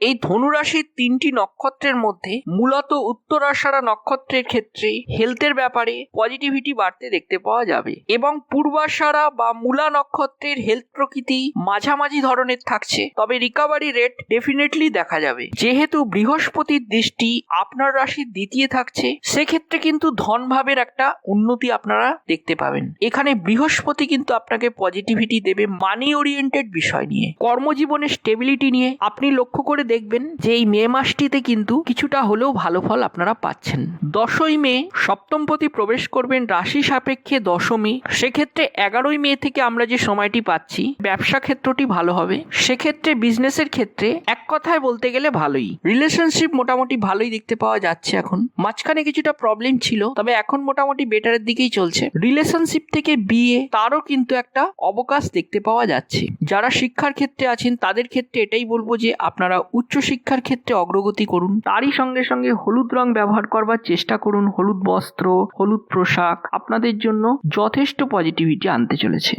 এই ধনুরাশির 3টি নক্ষত্রের মধ্যে মূলত উত্তরাষাঢ়া নক্ষত্রের ক্ষেত্রে হেলথের ব্যাপারে পজিটিভিটি বাড়তে দেখতে পাওয়া যাবে এবং পূর্বাষাঢ়া বা মূলা নক্ষত্রের হেলথ প্রকৃতি মাঝামাঝি ধরনের থাকছে, তবে রিকভারি রেট ডেফিনেটলি দেখা যাবে। যেহেতু বৃহস্পতির দৃষ্টি আপনার রাশির দ্বিতীয় থাকছে, সেক্ষেত্রে কিন্তু ধন ভাবের একটা উন্নতি আপনারা দেখতে পাবেন। এখানে বৃহস্পতি কিন্তু আপনাকে পজিটিভিটি দেবে মানি ওরিয়েন্টেড বিষয় নিয়ে, কর্মজীবনের স্টেবিলিটি নিয়ে। আপনি লক্ষ্য করে দেখবেন যে এই মে মাসটিতে কিন্তু কিছুটা হলেও ভালো ফল আপনারা পাচ্ছেন। 10ই মে সপ্তমপতি প্রবেশ করবেন রাশি সাপেক্ষে 10মে, সেক্ষেত্রে 11ই মে থেকে আমরা যে সময়টি পাচ্ছি ব্যবসা ক্ষেত্রটি ভালো হবে। সেক্ষেত্রে বিজনেসের ক্ষেত্রে এক কথায় বলতে গেলে ভালোই। রিলেশনশিপ মোটামুটি ভালোই দেখতে পাওয়া যাচ্ছে। এখন মাঝখানে কিছুটা প্রবলেম ছিল, তবে এখন মোটামুটি বেটারের দিকেই চলছে। রিলেশনশিপ থেকে বিয়ে তারও কিন্তু একটা অবকাশ দেখতে পাওয়া যাচ্ছে। যারা শিক্ষার ক্ষেত্রে আছেন তাদের ক্ষেত্রে এটাই বলবো যে আপনারা উচ্চ শিক্ষার ক্ষেত্রে অগ্রগতি করুন, তারই সঙ্গে সঙ্গে হলুদ রং ব্যবহার করবার চেষ্টা করুন। হলুদ বস্ত্র, হলুদ পোশাক আপনাদের জন্য যথেষ্ট পজিটিভিটি আনতে চলেছে।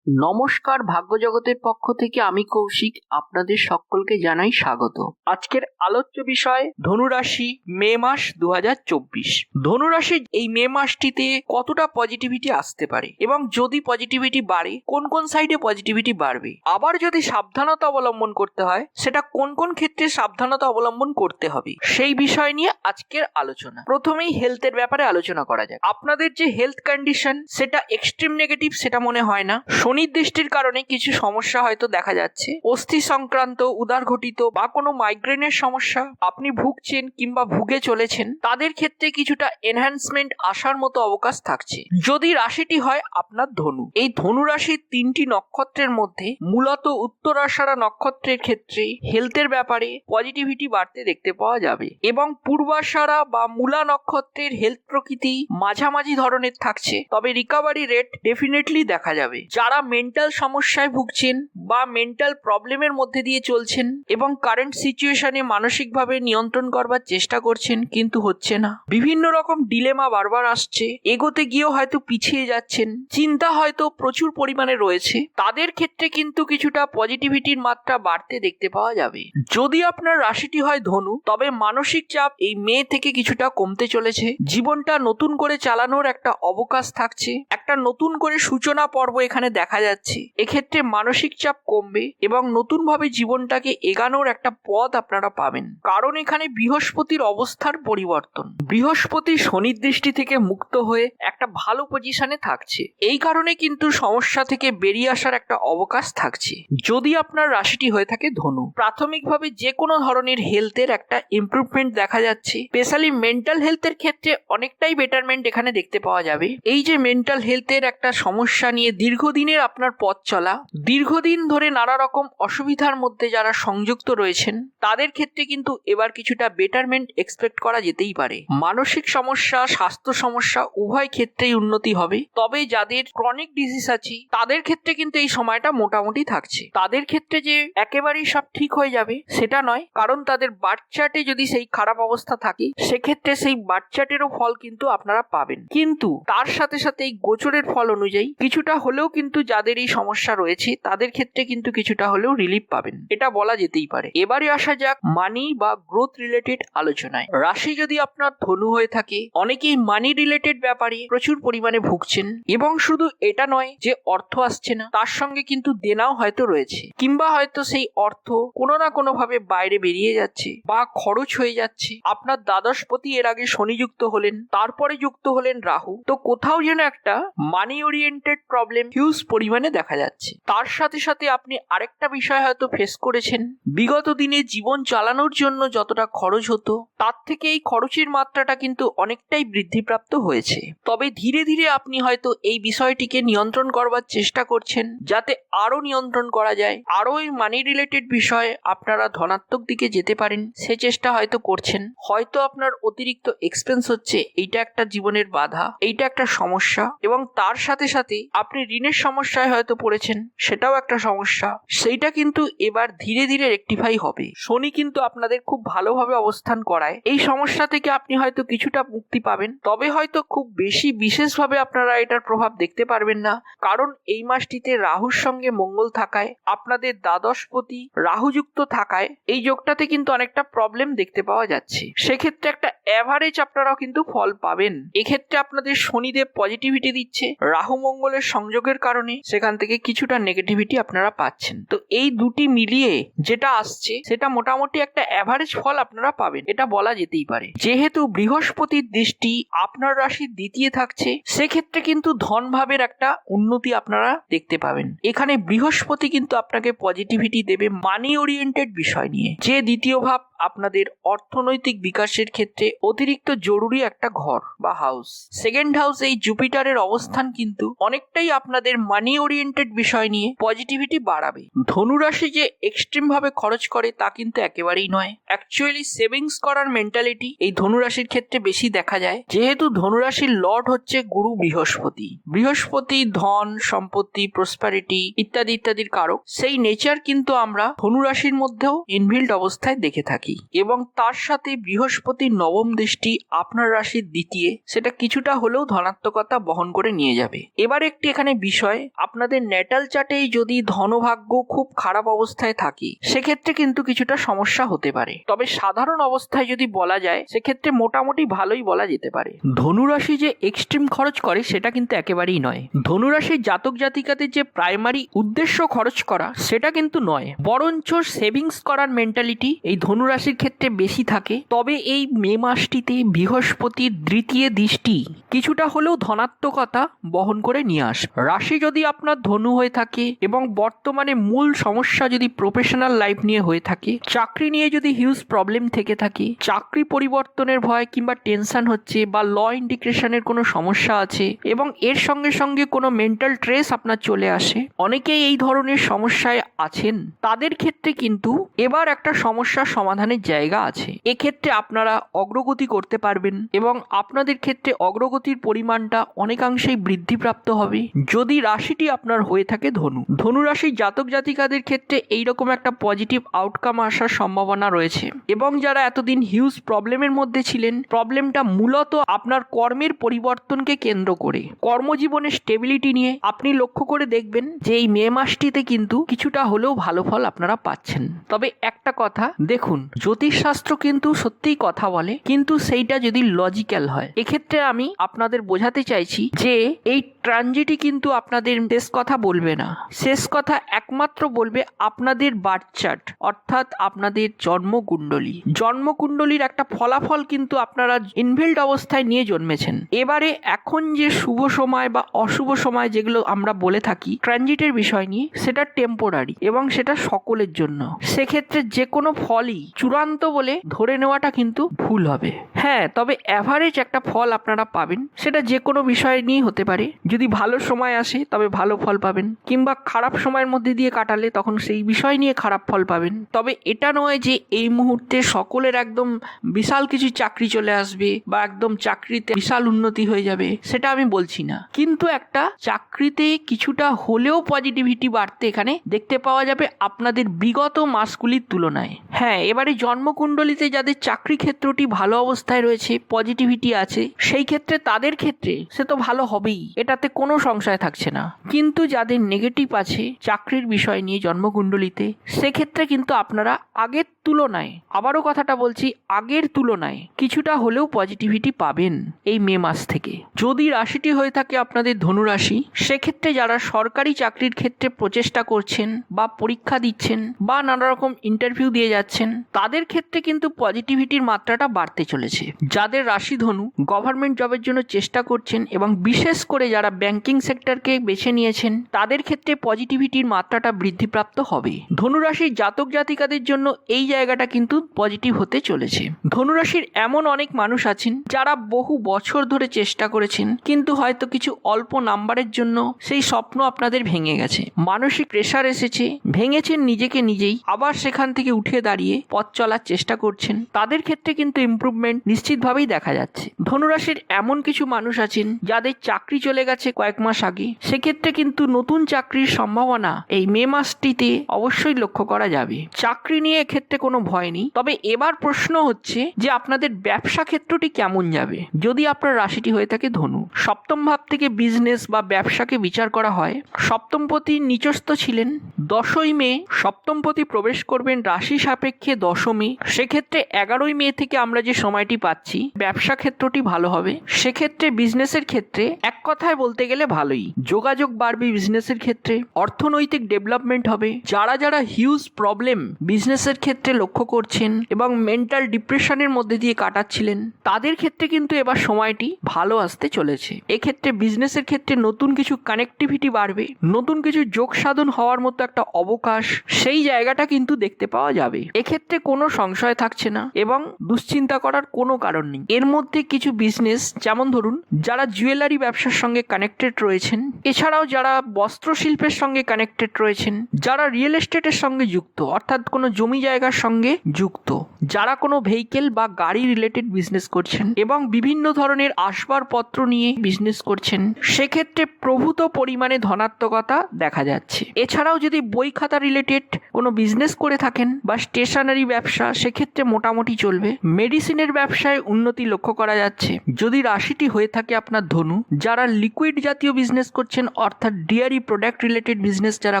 নমস্কার, ভাগ্যজগতের পক্ষ থেকে আমি কৌশিক আপনাদের সকলকে জানাই স্বাগত। আজকের আলোচ্য বিষয় ধনুরাশি মে মাস 2024। ধনুরাশির এই মে মাসটিতে কতটা পজিটিভিটি আসতে পারে এবং যদি পজিটিভিটি বাড়ে কোন কোন সাইডে পজিটিভিটি বাড়বে, আবার যদি সাবধানতা অবলম্বন করতে হয় সেটা কোন কোন ক্ষেত্রে সাবধানতা অবলম্বন করতে হবে, সেই বিষয় নিয়ে আজকের আলোচনা। প্রথমেই হেলথের ব্যাপারে আলোচনা করা যাক। আপনাদের যে হেলথ কন্ডিশন সেটা এক্সট্রিম নেগেটিভ সেটা মনে হয় না। শনির দৃষ্টির কারণে কিছু সমস্যা হয়তো দেখা যাচ্ছে, অস্থি সংক্রান্ত, উদার ঘটিত বা কোনো মাইগ্রেনের সমস্যা আপনি ভুগছেন কিংবা ভুগে চলেছেন, তাদের ক্ষেত্রে কিছুটা এনহ্যান্সমেন্ট আসার মতো অবকাশ থাকছে। যদি রাশিটি হয় আপনার ধনু, এই ধনু রাশির 3টি নক্ষত্রের মধ্যে মূলত উত্তরাষাঢ়া নক্ষত্রের ক্ষেত্রে হেলথের ব্যাপারে পজিটিভিটি বাড়তে দেখতে পাওয়া যাবে এবং পূর্বাষাঢ়া বা মূলা নক্ষত্রের হেলথ প্রকৃতি মাঝামাঝি ধরনের থাকছে, তবে রিকভারি রেট ডেফিনেটলি দেখা যাবে। যারা মেন্টাল সমস্যায় ভুগছেন বা মেন্টাল প্রবলেমের মধ্যে দিয়ে চলছেন এবং কারেন্ট সিচুয়েশনে মানসিকভাবে নিয়ন্ত্রণ করবার চেষ্টা করছেন কিন্তু হচ্ছে না, বিভিন্ন রকম ডিলেমা বারবার আসছে, এগোতে গিয়েও হয়তো পিছিয়ে যাচ্ছেন, চিন্তা হয়তো প্রচুর পরিমাণে রয়েছে, তাদের ক্ষেত্রে কিন্তু কিছুটা পজিটিভিটির মাত্রা বাড়তে দেখতে পাওয়া যাবে। যদি আপনার রাশিটি হয় ধনু, তবে মানসিক চাপ এই মে থেকে কিছুটা কমতে চলেছে। জীবনটা নতুন করে চালানোর একটা অবকাশ থাকছে, একটা নতুন করে সূচনা পর্ব এখানে দেখা যাচ্ছে। এক্ষেত্রে মানসিক চাপ কমবে এবং নতুন ভাবে জীবনটাকে এগানোর একটা পথ আপনারা পাবেন, কারণ এখানে বৃহস্পতির অবস্থার পরিবর্তন। বৃহস্পতি শনির দৃষ্টি থেকে মুক্ত হয়ে একটা ভালো পজিশনে থাকছে, এই কারণে কিন্তু সমস্যা থেকে বেরিয়ে আসার একটা অবকাশ থাকছে। যদি আপনার রাশিটি হয়ে থাকে ধনু, প্রাথমিকভাবে যে কোনো ধরনের হেলথের একটা ইমপ্রুভমেন্ট দেখা যাচ্ছে। স্পেশালি মেন্টাল হেলথের ক্ষেত্রে অনেকটাই বেটারমেন্ট এখানে দেখতে পাওয়া যাবে। এই যে মেন্টাল হেলথের একটা সমস্যা নিয়ে দীর্ঘদিনের আপনার পথ চলা, দীর্ঘদিন ধরে নানা রকম অসুবিধার মধ্যে যারা সংযুক্ত রয়েছেন, তাদের ক্ষেত্রে কিন্তু এবার কিছুটা বেটারমেন্ট এক্সপেক্ট করা যেতেই পারে। মানসিক সমস্যা, স্বাস্থ্য সমস্যা উভয় ক্ষেত্রেই উন্নতি হবে। তবে যাদের ক্রনিক ডিজিজ আছে তাদের ক্ষেত্রে কিন্তু এই সময়টা মোটামুটি থাকছে। তাদের ক্ষেত্রে যে একেবারেই সব ঠিক হয়ে যাবে সেটা নয়, কারণ তাদের বার্থ চার্টে যদি সেই খারাপ অবস্থা থাকে সেক্ষেত্রে সেই বার্থ চার্টেরও ফল কিন্তু আপনারা পাবেন। কিন্তু তার সাথে সাথে এই গোচরের ফল অনুযায়ী কিছুটা হলেও কিন্তু যাদের এই সমস্যা রয়েছে তাদের ক্ষেত্রে কিন্তু কিছুটা হলেও রিলিফ পাবেন, এটা বলা যেতেই পারে। এবারে আসা যাক মানি বা গ্রোথ রিলেটেড আলোচনায়। রাশি যদি আপনার ধনু হয়ে থাকে, অনেকেই মানি রিলেটেড ব্যাপারে প্রচুর পরিমাণে ভুগছেন এবং শুধু এটা নয় যে অর্থ আসছে না, তার সঙ্গে কিন্তু দেনাও হয়তো রয়েছে, কিংবা হয়তো সেই অর্থ কোনো না কোনো ভাবে বাইরে বেরিয়ে যাচ্ছে বা খরচ হয়ে যাচ্ছে। আপনার দ্বাদশপতি এর আগে শনি যুক্ত হলেন, তারপরে যুক্ত হলেন রাহু, তো কোথাও যেন একটা মানি ওরিয়েন্টেড প্রবলেম হিউজ পরিমাণে দেখা যাচ্ছে। তার সাথে সাথে আপনি আরেকটা বিষয় হয়তো ফেস করেছেন, বিগত দিনে জীবন চালানোর জন্য যতটা খরচ হতো তার থেকে এই খরচের মাত্রাটা কিন্তু অনেকটাই বৃদ্ধিপ্রাপ্ত হয়েছে। তবে ধীরে ধীরে আপনি হয়তো এই বিষয়টিকে নিয়ন্ত্রণ করবার চেষ্টা করছেন, যাতে আরো নিয়ন্ত্রণ করা যায়, আরো এই মানি রিলেটেড বিষয়ে আপনারা ধনাত্মক দিকে যেতে পারেন, সে চেষ্টা হয়তো করছেন। হয়তো আপনার অতিরিক্ত এক্সপেন্স হচ্ছে, এইটা একটা জীবনের বাধা, এইটা একটা সমস্যা, এবং তার সাথে সাথে আপনি ঋণের সমস্যা সমস্যায় হয়তো পড়েছেন, সেটাও একটা সমস্যা, সেইটা কিন্তু এবার ধীরে ধীরে রেকটিফাই হবে। শনি কিন্তু আপনাদের খুব ভালোভাবে অবস্থান করায় এই সমস্যা থেকে আপনি হয়তো কিছুটা মুক্তি পাবেন, তবে হয়তো খুব বেশি বিশেষভাবে আপনারা এটার প্রভাব দেখতে পারবেন না, কারণ এই মাসটিতে রাহুর সঙ্গে মঙ্গল থাকায়, আপনাদের দ্বাদশপতি রাহুযুক্ত থাকায় এই যোগটাতে কিন্তু অনেকটা প্রবলেম দেখতে পাওয়া যাচ্ছে। সেক্ষেত্রে একটা অ্যাভারেজ আপনারাও কিন্তু ফল পাবেন। এক্ষেত্রে আপনাদের শনিদেব পজিটিভিটি দিচ্ছে, রাহু মঙ্গলের সংযোগের কারণে সেখান থেকে কিছুটা নেগেটিভিটি আপনারা পাচ্ছেন। তো এই দুটি মিলিয়ে যেটা আসছে সেটা মোটামুটি একটা অ্যাভারেজ ফল আপনারা পাবেন, এটা বলা যেতেই পারে। যেহেতু বৃহস্পতির দৃষ্টি আপনার রাশির দ্বিতীয় থাকছে, সেক্ষেত্রে কিন্তু ধন ভাবের একটা উন্নতি আপনারা দেখতে পাবেন। এখানে বৃহস্পতি কিন্তু আপনাকে পজিটিভিটি দেবে মানি ওরিয়েন্টেড বিষয় নিয়ে, যে দ্বিতীয় ভাব আপনাদের অর্থনৈতিক বিকাশের ক্ষেত্রে অতিরিক্ত জরুরি একটা ঘর বা হাউস। সেকেন্ড হাউস এই জুপিটারের অবস্থান কিন্তু অনেকটাই আপনাদের মানি ওরিয়েন্টেড বিষয় নিয়ে পজিটিভিটি বাড়াবে। ধনুরাশি যে এক্সট্রিম ভাবে খরচ করে তা কিন্তু একেবারেই নয়। অ্যাকচুয়ালি সেভিংস করার মেন্টালিটি এই ধনুরাশির ক্ষেত্রে বেশি দেখা যায়, যেহেতু ধনুরাশির লর্ড হচ্ছে গুরু বৃহস্পতি। বৃহস্পতি ধন সম্পত্তি প্রসপারিটি ইত্যাদি ইত্যাদির কারক, সেই নেচার কিন্তু আমরা ধনুরাশির মধ্যেও ইনবিল্ড অবস্থায় দেখে থাকি। এবং তার সাথে বৃহস্পতির নবম দৃষ্টি আপনার রাশির দ্বিতীয়, সেটা কিছুটা হলেও ধনাত্মকতা বহন করে নিয়ে যাবে। এবার একটি এখানে বিষয়, আপনাদের ন্যাটাল চার্টেই যদি ধনভাগ্য খুব খারাপ অবস্থায় থাকে সেক্ষেত্রে কিন্তু কিছুটা সমস্যা হতে পারে, তবে সাধারণ অবস্থায় যদি বলা যায় সেক্ষেত্রে মোটামুটি ভালোই বলা যেতে পারে। ধনুরাশি যে এক্সট্রিম খরচ করে সেটা কিন্তু একেবারেই নয়। ধনুরাশির জাতক জাতিকাদের যে প্রাইমারি উদ্দেশ্য খরচ করা সেটা কিন্তু নয়, বরঞ্চ সেভিংস করার মেন্টালিটি এই ধনুরাশির ক্ষেত্রে বেশি থাকে। তবে এই মে মাসটিতে বৃহস্পতির দ্বিতীয় দৃষ্টি কিছুটা হলেও ধনাত্মকতা বহন করে নিয়ে আসে। রাশি যদি আপনার ধনু হয়ে থাকে এবং বর্তমানে মূল সমস্যা যদি প্রফেশনাল লাইফ নিয়ে হয়ে থাকে, চাকরি নিয়ে যদি হিউজ প্রবলেম থেকে থাকে, চাকরি পরিবর্তনের ভয় কিংবা টেনশন হচ্ছে বা ল ইন্টিগ্রেশনের কোনো সমস্যা আছে এবং এর সঙ্গে সঙ্গে কোনো মেন্টাল স্ট্রেস আপনার চলে আসে, অনেকেই এই ধরনের সমস্যায় আছেন, তাদের ক্ষেত্রে কিন্তু এবার একটা সমস্যার সমাধানের জায়গা আছে। এক্ষেত্রে আপনারা অগ্রগতি করতে পারবেন এবং আপনাদের ক্ষেত্রে অগ্রগতির পরিমাণটা অনেকাংশেই বৃদ্ধিপ্রাপ্ত হবে যদি রাশিটি আপনার হয়ে থাকে ধনু। ধনুরাশির জাতক জাতিকাদের ক্ষেত্রে এইরকম একটা পজিটিভ আউটকাম আসার সম্ভাবনা রয়েছে। এবং যারা এতদিন হিউজ প্রবলেমের মধ্যে ছিলেন, প্রবলেমটা মূলত আপনার কর্মের পরিবর্তনকে কেন্দ্র করে, কর্মজীবনের স্টেবিলিটি নিয়ে, আপনি লক্ষ্য করে দেখবেন যে এই মে মাসটিতে কিন্তু কিছুটা হলেও ভালো ফল আপনারা পাচ্ছেন। তবে একটা কথা দেখুন, জ্যোতিষশাস্ত্র কিন্তু সত্যিই কথা বলে, কিন্তু সেইটা যদি লজিক্যাল হয়। এক্ষেত্রে আমি আপনাদের বোঝাতে চাইছি যে এই ট্রানজিটই কিন্তু আপনাদের শেষ কথা বলবে না, শেষ কথা একমাত্র বলবে আপনাদের বার্থ চার্ট, অর্থাৎ আপনাদের জন্মকুণ্ডলী। জন্মকুণ্ডলীর একটা ফলাফল কিন্তু আপনারা ইনবিল্ড অবস্থায় নিয়ে জন্মেছেন। এবারে এখন যে শুভ সময় বা অশুভ সময় যেগুলো আমরা বলে থাকি ট্রানজিটের বিষয় নিয়ে, সেটা টেম্পোরারি এবং সেটা সকলের জন্য। সেক্ষেত্রে যে কোনো ফলই চূড়ান্ত বলে ধরে নেওয়াটা কিন্তু ভুল হবে। হ্যাঁ, তবে অ্যাভারেজ একটা ফল আপনারা পাবেন, সেটা যে কোনো বিষয় নিয়ে হতে পারে। যদি ভালো সময় আসে তবে ভালো ফল পাবেন, কিংবা খারাপ সময়ের মধ্যে দিয়ে কাটালে তখন সেই বিষয় নিয়ে খারাপ ফল পাবেন। তবে এটা নয় যে এই মুহূর্তে সকলের একদম বিশাল কিছু চাকরি চলে আসবে বা একদম চাকরিতে বিশাল উন্নতি হয়ে যাবে, সেটা আমি বলছি না। কিন্তু একটা চাকরিতে কিছুটা হলেও পজিটিভিটি বাড়তে এখানে দেখতে পাওয়া যাবে আপনাদের বিগত মাসগুলির তুলনায়। হ্যাঁ, এবারে জন্মকুণ্ডলিতে যাদের চাকরি ক্ষেত্রটি ভালো অবস্থায় রয়েছে, পজিটিভিটি আছে, সেই ক্ষেত্রে তাদের ক্ষেত্রে সে তো ভালো হবেই, এটাতে কোনো সংশয় থাকছে না। কিন্তু যাদের নেগেটিভ আছে চাকরির বিষয় নিয়ে জন্মকুণ্ডলিতে, সেক্ষেত্রে কিন্তু আপনারা আগের তুলনায়, আবারও কথাটা বলছি, আগের তুলনায় কিছুটা হলেও পজিটিভিটি পাবেন এই মে মাস থেকে। যদি রাশিটি হয়ে থাকে আপনাদের ধনুরাশি, সেক্ষেত্রে যারা সরকারি চাকরির ক্ষেত্রে প্রচেষ্টা করছেন বা পরীক্ষা দিচ্ছেন বা নানা রকম ইন্টারভিউ দিয়ে যাচ্ছেন, তাদের ক্ষেত্রে কিন্তু পজিটিভিটির মাত্রাটা বাড়তে চলেছে। যাদের রাশি ধনু গভর্নমেন্ট জবের জন্য চেষ্টা করছেন এবং বিশেষ করে যারা ব্যাংকিং সেক্টরকে বেছে নিয়েছেন, তাদের ক্ষেত্রে পজিটিভিটির মাত্রাটা বৃদ্ধিপ্রাপ্ত হবে। ধনুরাশির জাতক জাতিকাদের জন্য এই জায়গাটা কিন্তু পজিটিভ হতে চলেছে। ধনুরাশির এমন অনেক মানুষ আছেন যারা বহু বছর ধরে চেষ্টা করেছেন, কিন্তু হয়তো কিছু অল্প নাম্বারের জন্য সেই স্বপ্ন আপনাদের ভেঙে গেছে। মানসিক প্রেসার এসেছে, ভেঙেছেন নিজেকে নিজেই, আবার সেখান থেকে উঠে দাঁড়িয়ে পথ চলার চেষ্টা করছেন। তাদের ক্ষেত্রে কিন্তু ইমপ্রুভমেন্ট নিশ্চিতভাবেই দেখা যাচ্ছে। ধনুরাশির এমন কিছু মানুষ আছেন যাদের চাকরি চলে গেছে কয়েক মাস আগে, সেক্ষেত্রে কিন্তু নতুন চাকরির সম্ভাবনা এই মে মাসটিতে অবশ্যই লক্ষ্য করা যাবে। চাকরি নিয়ে এক্ষেত্রে কোনো ভয় নেই। তবে এবার প্রশ্ন হচ্ছে যে আপনাদের ব্যবসা ক্ষেত্রটি কেমন যাবে। যদি আপনার রাশিটি হয়ে থাকে ধনু, সপ্তম ভাব থেকে বিজনেস বা ব্যবসাকে বিচার করা হয়, সপ্তমপতি নিচস্থ ছিলেন। 10ই মে সপ্তমপতি প্রবেশ করবেন রাশি সাপেক্ষে 10মে। সেক্ষেত্রে 11ই মে থেকে আমরা যে সময়টি পাচ্ছি, ব্যবসা ক্ষেত্রটি ভালো হবে। সেক্ষেত্রে বিজনেসের ক্ষেত্রে এক কথায় বলতে গেলে ভালোই, যোগাযোগ বাড়বে বিজনেসের ক্ষেত্রে, অর্থনৈতিক ডেভেলপমেন্ট হবে। যারা যারা হিউজ প্রবলেম বিজনেসের ক্ষেত্রে লক্ষ্য করছেন এবং মেন্টাল ডিপ্রেশনের মধ্যে দিয়ে কাটাচ্ছিলেন, তাদের ক্ষেত্রে কিন্তু এবার সময়টি ভালো আসতে চলেছে। এক্ষেত্রে বিজনেসের ক্ষেত্রে নতুন কিছু কানেক্টিভিটি বাড়বে, নতুন কিছু যোগ সাধন হওয়ার মতো একটা অবকাশ, সেই জায়গাটা কিন্তু দেখতে পাওয়া যাবে। এক্ষেত্রে কোনো সংশয় থাকছে না এবং দুশ্চিন্তা করার কোনো কারণ নেই। এর মধ্যে কিছু বিজনেস, যেমন ধরুন যারা জুয়েলারি ব্যবসার সঙ্গে কানেক্টেড রয়েছেন, এছাড়াও যারা বস্ত্র শিল্পের সঙ্গে কানেক্টেড রয়েছেন, যারা রিয়েল এস্টেটের সঙ্গে যুক্ত অর্থাৎ কোনো জমি জায়গার সঙ্গে যুক্ত, যারা কোনো ভেহিকেল বা গাড়ি রিলেটেড বিজনেস করছেন এবং বিভিন্ন ধরনের আসবাবপত্র নিয়ে বিজনেস করছেন, সেক্ষেত্রে প্রভূত পরিমাণে ধনাত্মকতা দেখা যাচ্ছে। এছাড়াও যদি বই খাতা রিলেটেড কোনো বিজনেস করে থাকেন বা স্টেশনারি ব্যবসা, সেক্ষেত্রে মোটামুটি চলবে। মেডিসিনের ব্যবসায় উন্নতি লক্ষ্য করা যাচ্ছে। যদি রাশিটি হয়ে থাকে আপনার ধনু, যারা লিকুইড জাতীয় বিজনেস করছেন অর্থাৎ ডিয়ারি প্রোডাক্ট রিলেটেড বিজনেস যারা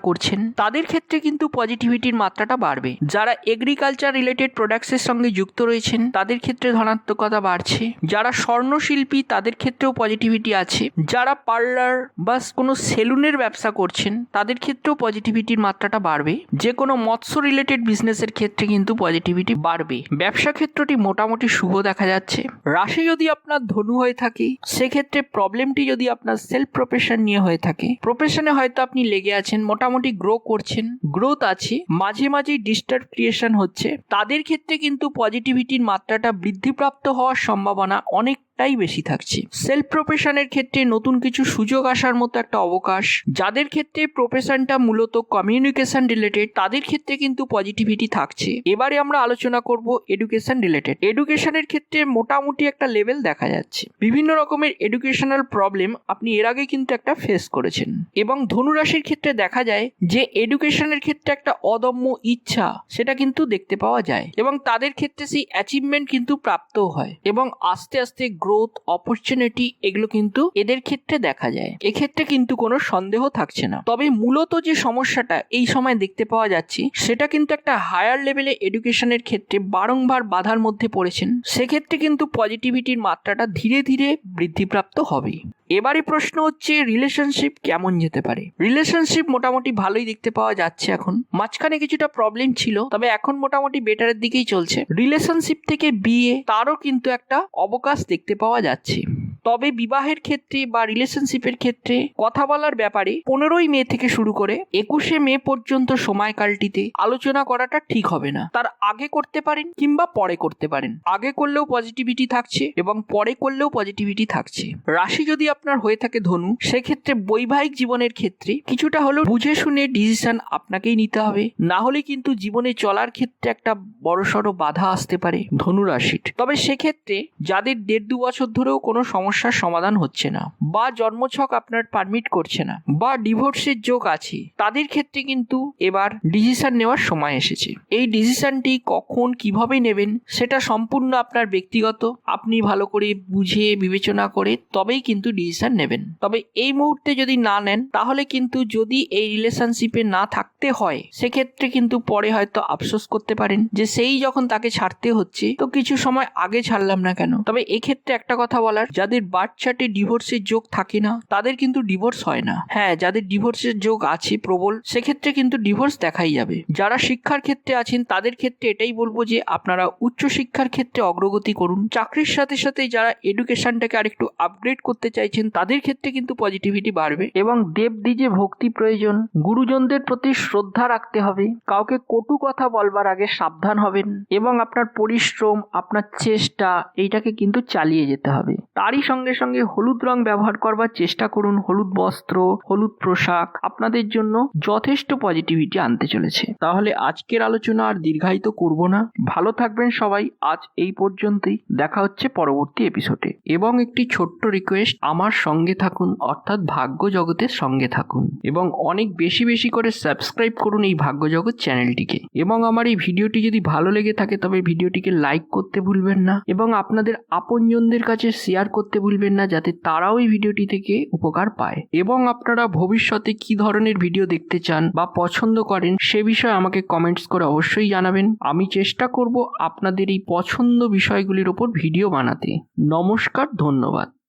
করছেন, তাদের ক্ষেত্রে কিন্তু পজিটিভিটির মাত্রাটা বাড়বে। যারা এগ্রিকালচার রিলেটেড প্রোডাক্টসের সঙ্গে যুক্ত রয়েছেন, তাদের ক্ষেত্রে ধনাত্মকতা বাড়ছে। যারা স্বর্ণশিল্পী, তাদের ক্ষেত্রেও পজিটিভিটি আছে। যারা পার্লার বা কোনো সেলুনের ব্যবসা করছেন, তাদের ক্ষেত্রেও পজিটিভিটির মাত্রাটা বাড়বে। যে কোনো মৎস্য রিলেটেড বিজনেসের ক্ষেত্রে কিন্তু পজিটিভিটি বাড়বে। ব্যবসা ক্ষেত্রটি মোটামুটি শুভ দেখা যাচ্ছে। রাশি যদি আপনার ধনু হয়ে থাকে, সেক্ষেত্রে প্রবলেমটি যদি আপনার সেলফ প্রফেশন নিয়ে হয়ে থাকে, প্রফেশনে হয়তো আপনি লেগে আছেন, মোটামুটি গ্রো করছেন, গ্রোথ আছে, মাঝে মাঝেই ডিস্টার্ব ক্রিয়েশন হচ্ছে, তাদের ক্ষেত্রে কিন্তু পজিটিভিটির মাত্রাটা বৃদ্ধিপ্রাপ্ত হওয়ার সম্ভাবনা অনেকটাই বেশি থাকছে। সেলফ প্রফেশনের ক্ষেত্রে নতুন কিছু সুযোগ আসার মতো একটা অবকাশ। যাদের ক্ষেত্রে প্রফেশনটা মূলত কমিউনিকেশন রিলেটেড, তাদের ক্ষেত্রে কিন্তু পজিটিভিটি থাকছে। এবারে আমরা আলোচনা করব এডুকেশন রিলেটেড। এডুকেশনের ক্ষেত্রে মোটামুটি একটা লেভেল দেখা যাচ্ছে। বিভিন্ন রকমের এডুকেশনাল প্রবলেম আপনি এর আগে কিন্তু একটা ফেস করেছেন এবং ধনুরাশির ক্ষেত্রে দেখা যায় যে এডুকেশনের ক্ষেত্রে একটা অদম্য ইচ্ছা, সেটা কিন্তু দেখতে পাওয়া যায় এবং তাদের ক্ষেত্রে সেই অ্যাচিভমেন্ট কিন্তু প্রাপ্তও হয় এবং আস্তে আস্তে গ্রোথ, অপরচুনিটি, এগুলো কিন্তু এদের ক্ষেত্রে দেখা যায়। এক্ষেত্রে কিন্তু কোনো সন্দেহ থাকছে না। তবে মূলত যে সমস্যাটা এই সময় দেখতে পাওয়া যাচ্ছে, সেটা কিন্তু একটা হায়ার লেভেলে এডুকেশনের ক্ষেত্রে বারংবার বাধার মধ্যে পড়েছেন। সেক্ষেত্রে কিন্তু পজিটিভিটির মাত্রাটা ধীরে ধীরে বৃদ্ধিপ্রাপ্ত হবে। এবারে প্রশ্ন হচ্ছে রিলেশনশিপ কেমন যেতে পারে। রিলেশনশিপ মোটামুটি ভালোই দেখতে পাওয়া যাচ্ছে। এখন মাঝখানে কিছুটা প্রবলেম ছিল, তবে এখন মোটামুটি বেটারের দিকেই চলছে। রিলেশনশিপ থেকে বিয়ে, তারও কিন্তু একটা অবকাশ দেখতে পাওয়া যাচ্ছে। তবে বিবাহের ক্ষেত্রে বা রিলেশনশিপের ক্ষেত্রে কথা বলার ব্যাপারে 15ই মে থেকে শুরু করে 21শে মে পর্যন্ত সময়কালটিতে আলোচনা করাটা ঠিক হবে না। তার আগে করতে পারেন কিংবা পরে করতে পারেন। আগে করলেও পজিটিভিটি থাকছে এবং পরে করলেও পজিটিভিটি থাকছে। রাশি যদি আপনার হয়ে থাকে ধনু, সেক্ষেত্রে বৈবাহিক জীবনের ক্ষেত্রে কিছুটা হলেও বুঝে শুনে ডিসিশন আপনাকেই নিতে হবে, না হলে কিন্তু জীবনে চলার ক্ষেত্রে একটা বড়সড় বাধা আসতে পারে ধনু রাশির। তবে সেক্ষেত্রে যাদের 1.5-2 বছর ধরেও কোনো সমস্যার সমাধান হচ্ছে না বা জন্মছক আপনার পারমিট করছে না বা ডিভোর্সের যোগ আছে, তাদের ক্ষেত্রে কিন্তু এবার ডিসিশন নেওয়ার সময় এসেছে। এই ডিসিশনটি কখন কিভাবে নেবেন সেটা সম্পূর্ণ আপনার ব্যক্তিগত। আপনি ভালো করে বুঝে বিবেচনা করে তবেই কিন্তু ডিসিশন নেবেন। তবে এই মুহূর্তে যদি না নেন, তাহলে কিন্তু যদি এই রিলেশনশিপে না থাকতে হয়, সেক্ষেত্রে কিন্তু পরে হয়তো আফসোস করতে পারেন যে সেই যখন তাকে ছাড়তে হচ্ছে তো কিছু সময় আগে ছাড়লাম না কেন। তবে এক্ষেত্রে একটা কথা বলার, যাদের যাদের বার্থ চার্টে ডিভোর্সের যোগ থাকে না তাদের কিন্তু ডিভোর্স হয় না। হ্যাঁ, যাদের ডিভোর্সের যোগ আছে প্রবল সেক্ষেত্রে কিন্তু ডিভোর্স দেখাই যাবে। যারা শিক্ষার ক্ষেত্রে আছেন তাদের ক্ষেত্রে এটাই বলবো যে আপনারা উচ্চশিক্ষার ক্ষেত্রে অগ্রগতি করুন। চাকরির সাথে সাথে যারা এডুকেশনটাকে আরেকটু আপগ্রেড করতে চাইছেন তাদের ক্ষেত্রে কিন্তু পজিটিভিটি বাড়বে। এবং দেবদ্বিজে ভক্তি প্রয়োজন, গুরুজনদের প্রতি শ্রদ্ধা রাখতে হবে, কাউকে কটু কথা বলবার আগে সাবধান হবেন এবং আপনার পরিশ্রম, আপনার চেষ্টা এইটাকে কিন্তু চালিয়ে যেতে হবে। তারই সঙ্গে সঙ্গে হলুদ রং ব্যবহার করবার চেষ্টা করুন। হলুদ বস্ত্র, হলুদ পোশাক আপনাদের জন্য যথেষ্ট পজিটিভিটি আনতে চলেছে। তাহলে আজকের আলোচনা আর দীর্ঘায়িত করব না। ভালো থাকবেন সবাই। আজ এই পর্যন্তই, দেখা হচ্ছে পরবর্তী এপিসোডে। এবং একটি ছোট্ট রিকোয়েস্ট, আমার সঙ্গে থাকুন, অর্থাৎ ভাগ্য জগতের সঙ্গে থাকুন এবং অনেক বেশি বেশি করে সাবস্ক্রাইব করুন এই ভাগ্য জগৎ চ্যানেলটিকে। এবং আমার এই ভিডিওটি যদি ভালো লেগে থাকে তবে ভিডিওটিকে লাইক করতে ভুলবেন না এবং আপনাদের আপনজনদের কাছে শেয়ার করতে ভুলবেন না, যাতে তারাও এই ভিডিওটি থেকে উপকার পায়। এবং আপনারা ভবিষ্যতে কি ধরনের ভিডিও দেখতে চান বা পছন্দ করেন সে বিষয়ে আমাকে কমেন্টস করে অবশ্যই জানাবেন। আমি চেষ্টা করব আপনাদের এই পছন্দ বিষয়গুলির ওপর ভিডিও বানাতে। নমস্কার, ধন্যবাদ।